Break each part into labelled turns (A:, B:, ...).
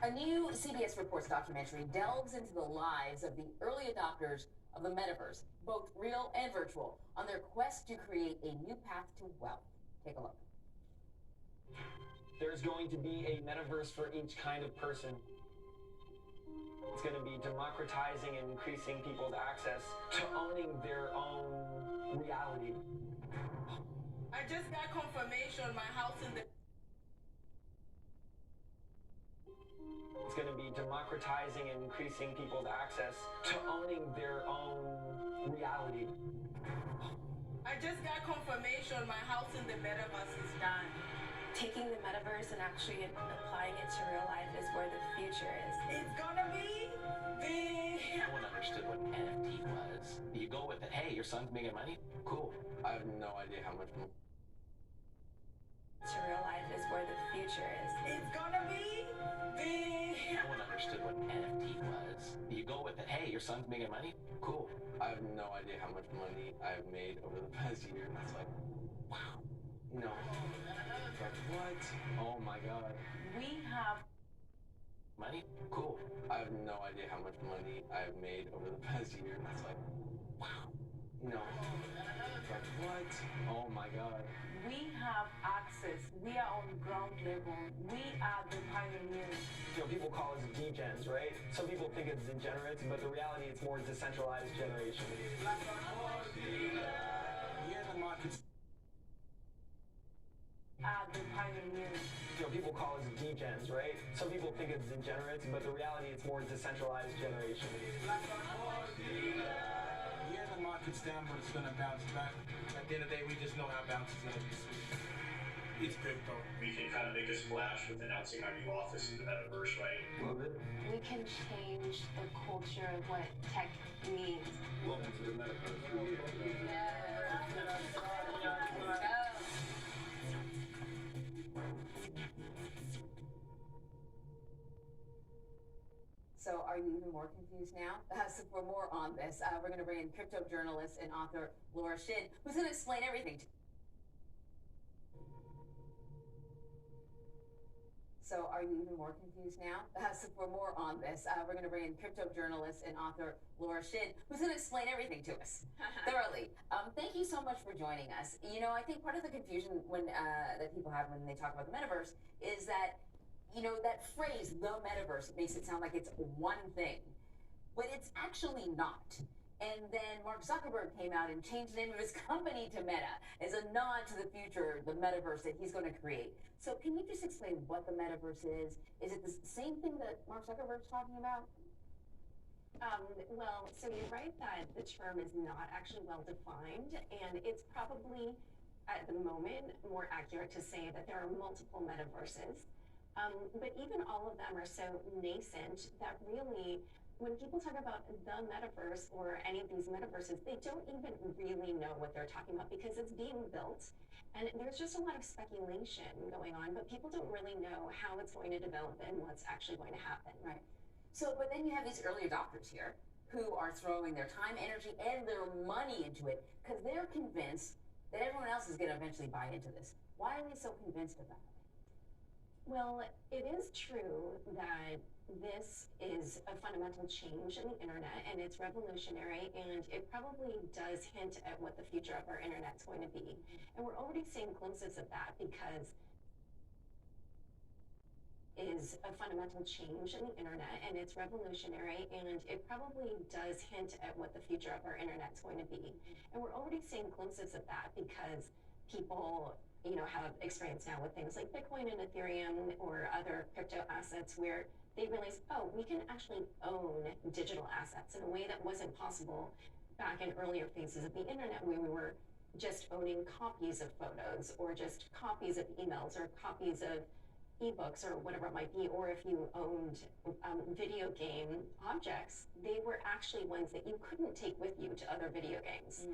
A: A new CBS Reports documentary delves into the lives of the early adopters of the metaverse, both real and virtual, on their quest to create a new path to wealth. Take a look.
B: There's going to be a metaverse for each kind of person. It's going to be democratizing and increasing people's access to owning their own reality.
C: I just got confirmation my house in the...
B: It's going to be democratizing and increasing people's access to owning their own reality.
C: I just got confirmation my house in the metaverse is done.
D: Taking the metaverse and actually applying it to real life is where the future is.
C: It's gonna be big.
E: No one understood what NFT was. You go with it. Hey, your son's making money? Cool.
F: I have no idea how much more.
D: To real life is where the future is.
C: It's gonna be big.
E: No one understood what NFT was. You go with it. Hey, your son's making money? Cool.
F: I have no idea how much money I've made over the past year. And it's like, wow. You know, like what? Oh my God.
D: We have
E: money? Cool.
F: I have no idea how much money I've made over the past year. And it's like, wow. You know, like what? Oh my God.
D: we have access. We are on ground level. We are the pioneers.
B: You know, people call us degens, right? Some people think it's degenerates, but the reality it's more decentralized generation.
D: Are the pioneers.
B: You know, people call us degens, right? Some people think it's degenerates, but the reality it's more decentralized generation.
G: Yeah, the market's down, but it's gonna bounce back. At the end of the day, we just know how bounce is gonna be sweet. It's crypto.
H: We can kind of make a splash with announcing our new office in the metaverse, right?
B: Love it.
I: We can change the culture of what tech means.
F: Welcome to the metaverse.
A: So are you even more confused now? So for more on this, we're going to bring in crypto journalist and author Laura Shin, who's going to explain everything to So are you even more confused now? So for more on this, we're going to bring in crypto journalist and author Laura Shin, who's going to explain everything to us thoroughly. Thank you so much for joining us. You know, I think part of the confusion when that people have when they talk about the metaverse is that, you know, that phrase, the metaverse, makes it sound like it's one thing, but it's actually not. And then Mark Zuckerberg came out and changed the name of his company to Meta as a nod to the future, the metaverse that he's going to create. So can you just explain what the metaverse is? Is it the same thing that Mark Zuckerberg's talking about?
I: Well, so you're right that the term is not actually well defined, and it's probably, at the moment, more accurate to say that there are multiple metaverses. But even all of them are so nascent that really, when people talk about the metaverse or any of these metaverses, they don't even really know what they're talking about because it's being built. And there's just a lot of speculation going on, but people don't really know how it's going to develop and what's actually going to happen.
A: Right. So, but then you have these early adopters here who are throwing their time, energy, and their money into it because they're convinced that everyone else is going to eventually buy into this. Why are they so convinced of that?
I: Well, it is true that this is a fundamental change in the internet and it's revolutionary and it probably does hint at what the future of our internet's going to be. And we're already seeing glimpses of that because is a fundamental change in the internet and it's revolutionary and it probably does hint at what the future of our internet's going to be. And we're already seeing glimpses of that because people have experience now with things like Bitcoin and Ethereum or other crypto assets where they realize, oh, we can actually own digital assets in a way that wasn't possible back in earlier phases of the internet where we were just owning copies of photos or just copies of emails or copies of ebooks or whatever it might be, or if you owned video game objects, they were actually ones that you couldn't take with you to other video games.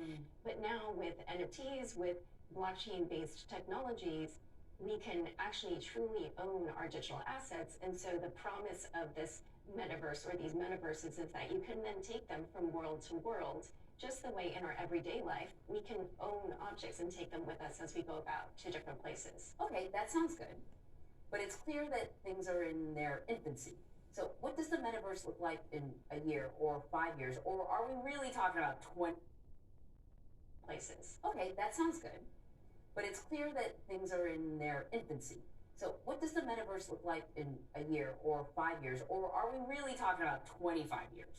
I: But now with NFTs, with blockchain-based technologies, we can actually truly own our digital assets. And so the promise of this metaverse or these metaverses is that you can then take them from world to world, just the way in our everyday life, we can own objects and take them with us as we go about to different places.
A: Okay, that sounds good. but it's clear that things are in their infancy. So what does the metaverse look like in a year or 5 years? Or are we really talking about 20
I: places?
A: Okay, that sounds good. But it's clear that things are in their infancy. So what does the metaverse look like in a year or 5 years? Or are we really talking about 25 years?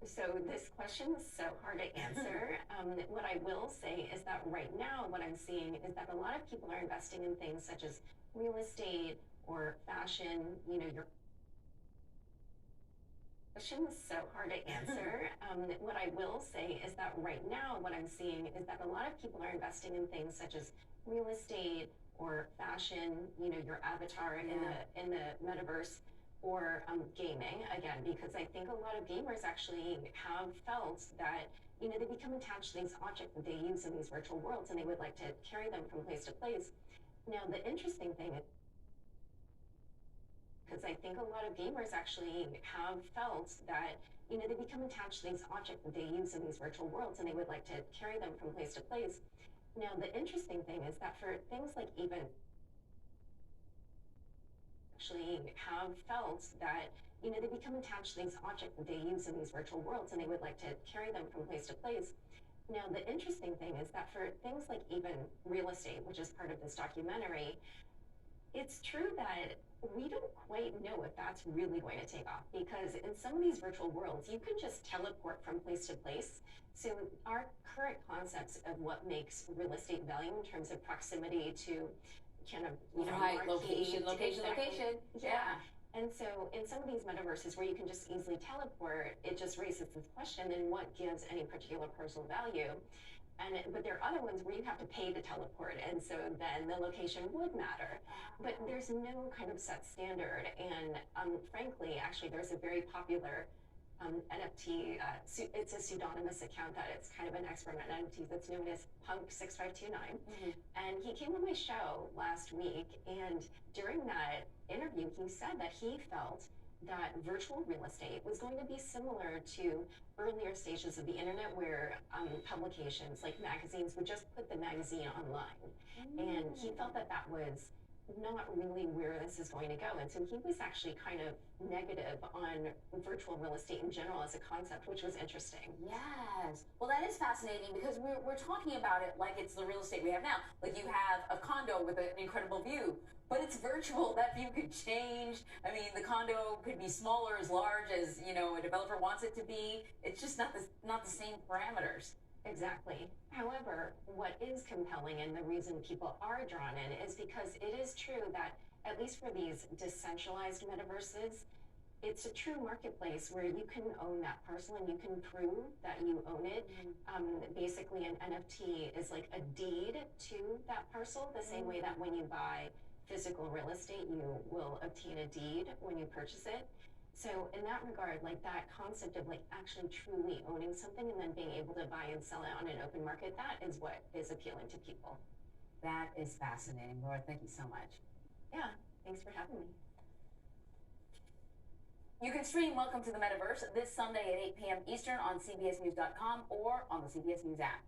I: So this question is so hard to answer. What I will say is that right now, what I'm seeing is that a lot of people are investing in things such as real estate or fashion. You know, your question is so hard to answer. What I will say is that right now, what I'm seeing is that a lot of people are investing in things such as real estate or fashion. You know, your avatar in the metaverse. Or gaming, again, because I think a lot of gamers actually have felt that, you know, they become attached to these objects that they use in these virtual worlds and they would like to carry them from place to place. Now, the interesting thing is, because I think a lot of gamers actually have felt that, you know, they become attached to these objects that they use in these virtual worlds and they would like to carry them from place to place. Now, the interesting thing is that for things like even actually have felt that, you know, they become attached to these objects that they use in these virtual worlds and they would like to carry them from place to place. Now, the interesting thing is that for things like even real estate, which is part of this documentary, it's true that we don't quite know if that's really going to take off, because in some of these virtual worlds, you can just teleport from place to place. So our current concepts of what makes real estate value in terms of proximity to kind of, you know,
A: right,
I: marquee,
A: location. Yeah.
I: And so in some of these metaverses where you can just easily teleport, it just raises this question, then what gives any particular personal value? But there are other ones where you have to pay to teleport, and so then the location would matter. But there's no kind of set standard, and frankly, actually, there's a very popular NFT, it's a pseudonymous account that it's kind of an expert on NFTs that's known as Punk6529. And he came on my show last week, and during that interview, he said that he felt that virtual real estate was going to be similar to earlier stages of the internet where publications like magazines would just put the magazine online. And he felt that that was not really where this is going to go. And so he was actually kind of negative on virtual real estate in general as a concept, which was interesting.
A: Yes. Well, that is fascinating because we're talking about it like it's the real estate we have now. Like you have a condo with an incredible view, but it's virtual. That view could change. I mean, the condo could be small or as large as, you know, a developer wants it to be. It's just not the same parameters.
I: Exactly. However, what is compelling and the reason people are drawn in is because it is true that, at least for these decentralized metaverses, it's a true marketplace where you can own that parcel and you can prove that you own it. Basically, an NFT is like a deed to that parcel, the same way that when you buy physical real estate, you will obtain a deed when you purchase it. So in that regard, like that concept of like actually truly owning something and then being able to buy and sell it on an open market, that is what is appealing to people.
A: That is fascinating, Laura. Thank you so much.
I: Yeah, thanks for having me.
A: You can stream Welcome to the Metaverse this Sunday at 8 p.m. Eastern on CBSNews.com or on the CBS News app.